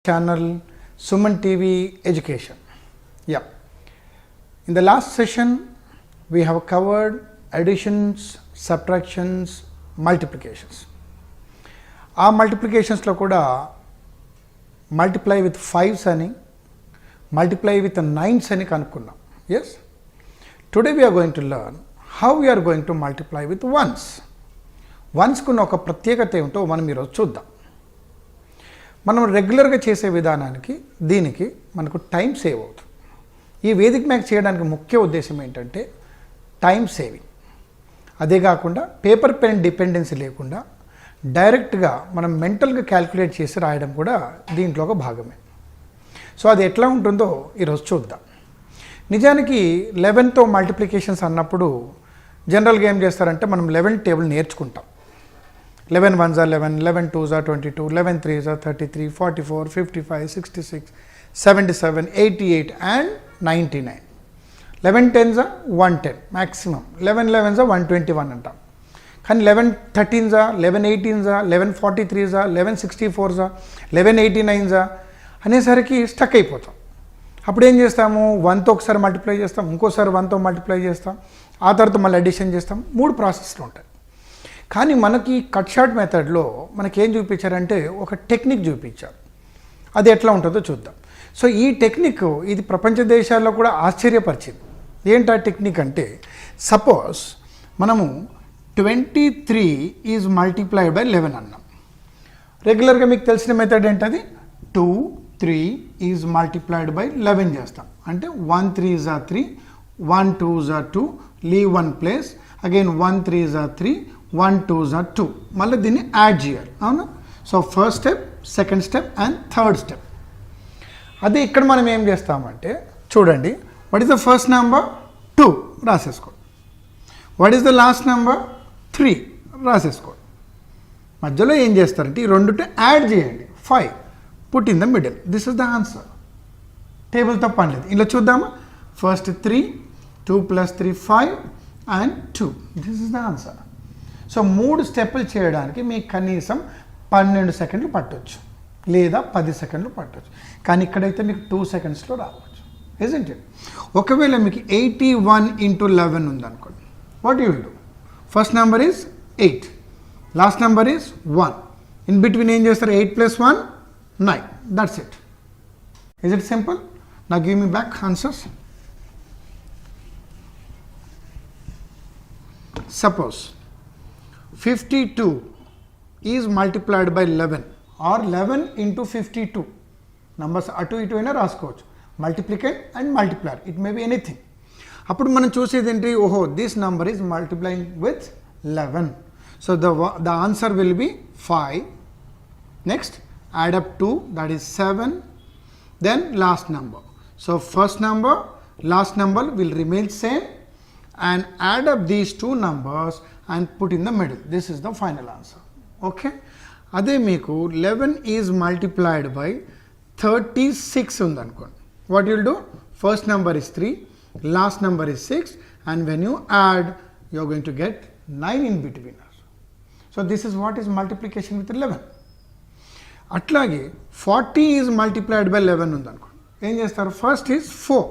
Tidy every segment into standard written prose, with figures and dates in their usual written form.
channel SumanTV education. Yeah, in the last session we have covered additions, subtractions, multiplications. ఆ మల్టిప్లికేషన్స్లో కూడా multiply with fives అని multiply with nines అని కనుక్కున్నాం. Yes, today we are going to learn how we are going to multiply with ones. వన్స్కున్న ఒక ప్రత్యేకత ఏమిటో మనం ఈరోజు చూద్దాం. మనం రెగ్యులర్గా చేసే విధానానికి దీనికి మనకు టైం సేవ్ అవుతుంది. ఈ వేదిక్ మ్యాథ్స్ చేయడానికి ముఖ్య ఉద్దేశం ఏంటంటే టైం సేవింగ్. అదే కాకుండా పేపర్ పెన్ డిపెండెన్సీ లేకుండా డైరెక్ట్గా మనం మెంటల్గా క్యాల్కులేట్ చేసి రాయడం కూడా దీంట్లో ఒక భాగమే. సో అది ఎట్లా ఉంటుందో ఈరోజు చూద్దాం. నిజానికి 11తో మల్టిప్లికేషన్స్ అన్నప్పుడు జనరల్గా ఏం చేస్తారంటే మనం 11 టేబుల్ నేర్చుకుంటాం. 11 1s are 11, 11 2s are 22, 11 3s are 33, 44, 55, 66, 77, 88 and 99. 11 10s are 110 maximum, 11 11s are 121 అంటాం. కానీ 11 13s are, 11 18s are, 11 43s are, 11 64s are, 11 89s are అనేసరికి స్టక్ అయిపోతాం. అప్పుడు ఏం చేస్తాము, 1తో ఒకసారి మల్టిప్లై చేస్తాం, ఇంకోసారి 1తో మల్టిప్లై చేస్తాం, ఆ తర్వాత మళ్ళీ అడిషన్ చేస్తాం. 3 ప్రాసెస్లు ఉంటాయి. కానీ మనకి కట్ షార్ట్ మెథడ్లో మనకేం చూపించారంటే ఒక టెక్నిక్ చూపించారు. అది ఎట్లా ఉంటుందో చూద్దాం. సో ఈ టెక్నిక్ ఇది ప్రపంచ దేశాల్లో కూడా ఆశ్చర్యపరిచింది. ఏంటా టెక్నిక్ అంటే, సపోజ్ మనము 23 ఈజ్ మల్టిప్లైడ్ బై 11 అన్నాం. రెగ్యులర్గా మీకు తెలిసిన మెథడ్ ఏంటది, 2 3 ఈజ్ మల్టిప్లైడ్ బై 11 చేస్తాం. అంటే 1 3s are 3, 1 2s are 2, leave 1 place, again 1 3s are 3, 1 2s are 2. మళ్ళీ దీన్ని యాడ్ చేయాలి, అవునా? So first step, second step and third step. అదే ఇక్కడ మనం ఏం చేస్తామంటే చూడండి, what is the first number 2 రాసేసుకోండి, what is the last number 3 రాసేసుకోండి. మధ్యలో ఏం చేస్తారంటే ఈ రెండుతో యాడ్ చేయండి, 5 put in the middle. This is the answer. టేబుల్తో పని లేదు. ఇలా చూద్దామా, first 3, 2 + 3 5 and 2. This is the answer. So 3 స్టెప్పులు చేయడానికి మీకు కనీసం 12 సెకండ్లు పట్టవచ్చు, లేదా 10 సెకండ్లు పట్టవచ్చు. కానీ ఇక్కడైతే మీకు 2 సెకండ్స్లో రావచ్చు, ఇజంట్ ఇట్? ఒకవేళ మీకు 81 × 11 ఉందనుకోండి, what you will do? First number is 8, last number is 1. In between ఏం చేస్తారు, 8 + 1 9. That's it. Is it simple? నా give me back answers. Suppose 52 is multiplied by 11 or 11 × 52. Numbers అటు ఇటు అయినా రాసుకోవచ్చు, multiplicand and multiplier, it may be anything. అప్పుడు మనం చూసేది ఏంటి, ఓహో this number is multiplying with 11. So the answer will be 5. Next add up 2, that is 7. Then last number. So first number, last number will remain same and add up these two numbers and put in the middle. This is the final answer. Okay, ade meeku 11 is multiplied by 36 undanukondi. What you will do, first number is 3, last number is 6, and when you add you are going to get 9 in between. So this is what is multiplication with 11. atlage 40 is multiplied by 11 undanukondi. Em chestaru, first is 4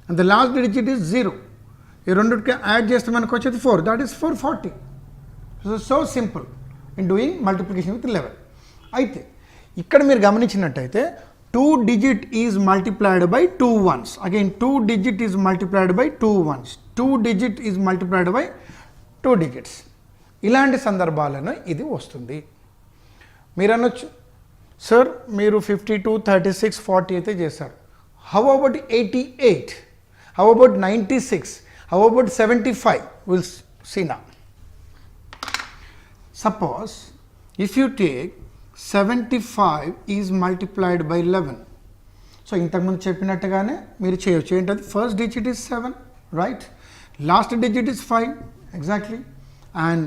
and the last digit is 0. ఈ రెండుకి add చేస్తే మనకు వచ్చేది 4, that is 440. So simple in doing multiplication with 11. అయితే ఇక్కడ మీరు గమనించినట్టయితే 2 digit is multiplied by 2 ones. Again 2 digit is multiplied by 2 ones. 2 digit is multiplied by 2 digits. ఇలాంటి సందర్భాలను ఇది వస్తుంది. మీరు అనొచ్చు, సార్ మీరు 52 36 40 అయితే చేశారు, how about 88, how about 96, how about 75? We'll see now. Suppose if you take 75 is multiplied by 11. So ఇంతకుముందు చెప్పినట్టుగానే మీరు చేయొచ్చు. ఏంటది, first digit is 7, right? Last digit is 5, exactly. And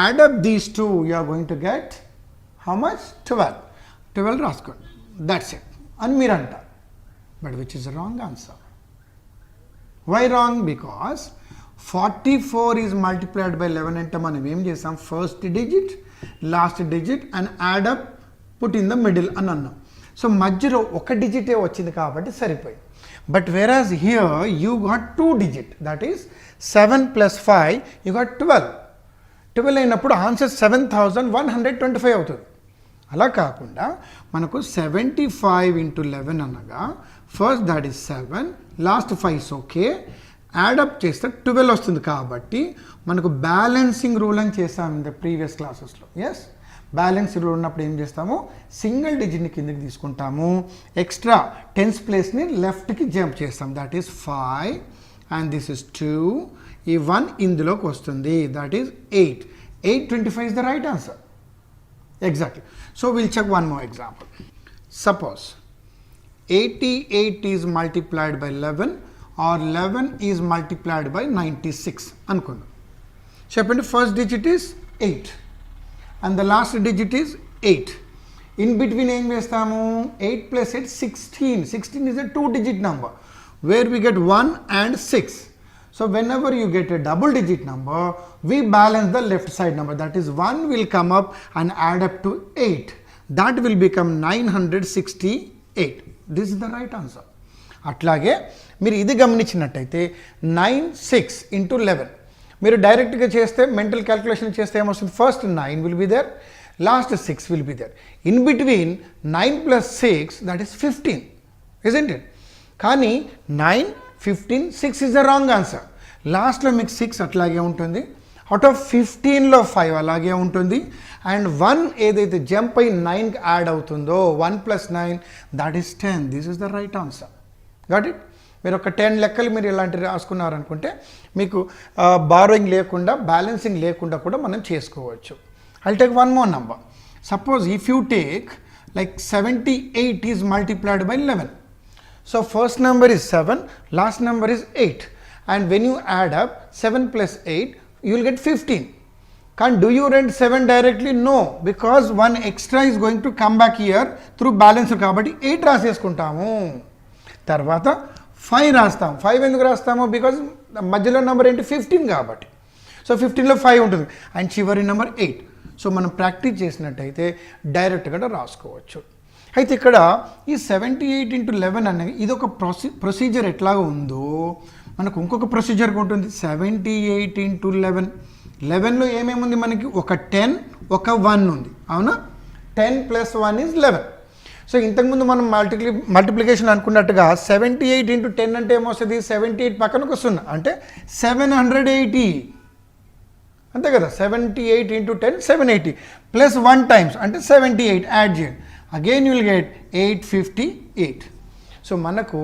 add up these two, you are going to get how much? 12. 12 రాసుకోండి, that's it అని మీరు అంటారు. But which is the wrong answer. Why wrong? Because 44 is multiplied by 11 అంటే మనం ఏం చేసాం, first digit last digit and add up put in the middle అని అన్నాం. సో మధ్యలో ఒక డిజిటే వచ్చింది కాబట్టి సరిపోయింది. బట్ వెరాజ్ here you got 2 digit, that is 7 + 5 you got 12. 12 అయినప్పుడు ఆన్సర్ 7125 అవుతుంది. అలా కాకుండా మనకు 75 × 11 అనగా first that is 7, last 5 okay, add up చేస్తే 12 వస్తుంది. కాబట్టి మనకు బ్యాలెన్సింగ్ రూల్ అని చేస్తాం ఇన్ ద ప్రీవియస్ క్లాసెస్లో. ఎస్, బ్యాలెన్స్ రూల్ ఉన్నప్పుడు ఏం చేస్తాము, సింగిల్ డిజిట్ని కిందకి తీసుకుంటాము, ఎక్స్ట్రా టెన్స్ ప్లేస్ని లెఫ్ట్కి జంప్ చేస్తాం. That is 5 and this is 2. ఈ 1 ఇందులోకి వస్తుంది, that is 8. 825 is the right answer. Exactly. So we'll check one more example. Suppose 88 is multiplied by 11 or 11 is multiplied by 96 అనుకుందాం. చెప్పండి, first digit is 8 and the last digit is 8. In between ఏం చేస్తాము, 8 + 8 16. 16 is a 2-digit number where we get 1 and 6. So whenever you get a double digit number, we balance the left side number. That is 1 will come up and add up to 8. That will become 968. This is the right answer. అట్లాగే మీరు ఇది గమనించినట్టయితే 9 6 × 11 మీరు డైరెక్ట్గా చేస్తే mental calculation చేస్తే ఏమొస్తుంది, first 9 will be there, last 6 will be there. In between 9 + 6 that is 15, isn't it? కానీ 9 15 6 is the wrong answer. లాస్ట్లో మీకు 6 అట్లాగే ఉంటుంది, అవుట్ ఆఫ్ 15లో 5 అలాగే ఉంటుంది, అండ్ 1 ఏదైతే జంప్ అయి 9కి యాడ్ అవుతుందో 1 + 9 that is 10. This is the right answer. Got it? మీరు ఒక 10 లెక్కలు మీరు ఇలాంటివి రాసుకున్నారనుకుంటే మీకు బారోయింగ్ లేకుండా, బ్యాలెన్సింగ్ లేకుండా కూడా మనం చేసుకోవచ్చు. I'll take one more number. Suppose if you take like 78 is multiplied by 11. So first number is 7, last number is 8, and when you add up 7 + 8 you will get 15. Can't do you write 7 directly? No, because one extra is going to come back here through balance కాబట్టి 8 రాసేసుకుంటాము. తర్వాత 5 రాస్తాం. 5 ఎందుకు రాస్తాము, because మధ్యలో number ఏంటి 15 కాబట్టి. So 15లో 5 ఉంటుంది and చివరి నెంబర్ 8. సో మనం ప్రాక్టీస్ చేసినట్టయితే డైరెక్ట్గా రాసుకోవచ్చు. అయితే ఇక్కడ ఈ 78 × 11 అనేది ఇది ఒక ప్రొసీజర్ ఎట్లాగో ఉందో మనకు ఇంకొక ప్రొసీజర్ ఉంటుంది. 78 × 11. 11లో ఏమేముంది మనకి, ఒక 10 ఒక 1 ఉంది, అవునా? 10 + 1 is 11. సో ఇంతకుముందు మనం మల్టిప్లికేషన్ అనుకున్నట్టుగా 78 × 10 అంటే ఏమొస్తుంది, 78 పక్కన ఒక 0 అంటే 780, అంతే కదా. 78 × 10 780 ప్లస్ 1 టైమ్స్ అంటే 78 యాడ్ చేయండి, again you will get 858. So మనకు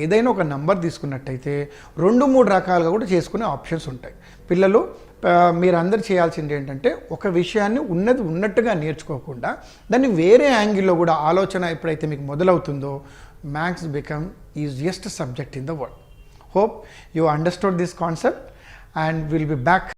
ఏదైనా ఒక నంబర్ తీసుకున్నట్టయితే 2-3 రకాలుగా కూడా చేసుకునే ఆప్షన్స్ ఉంటాయి. పిల్లలు మీరందరూ చేయాల్సింది ఏంటంటే ఒక విషయాన్ని ఉన్నది ఉన్నట్టుగా నేర్చుకోకుండా దాన్ని వేరే యాంగిల్లో కూడా ఆలోచన ఎప్పుడైతే మీకు మొదలవుతుందో maths become easiest subject in the world. Hope you understood this concept and we'll be back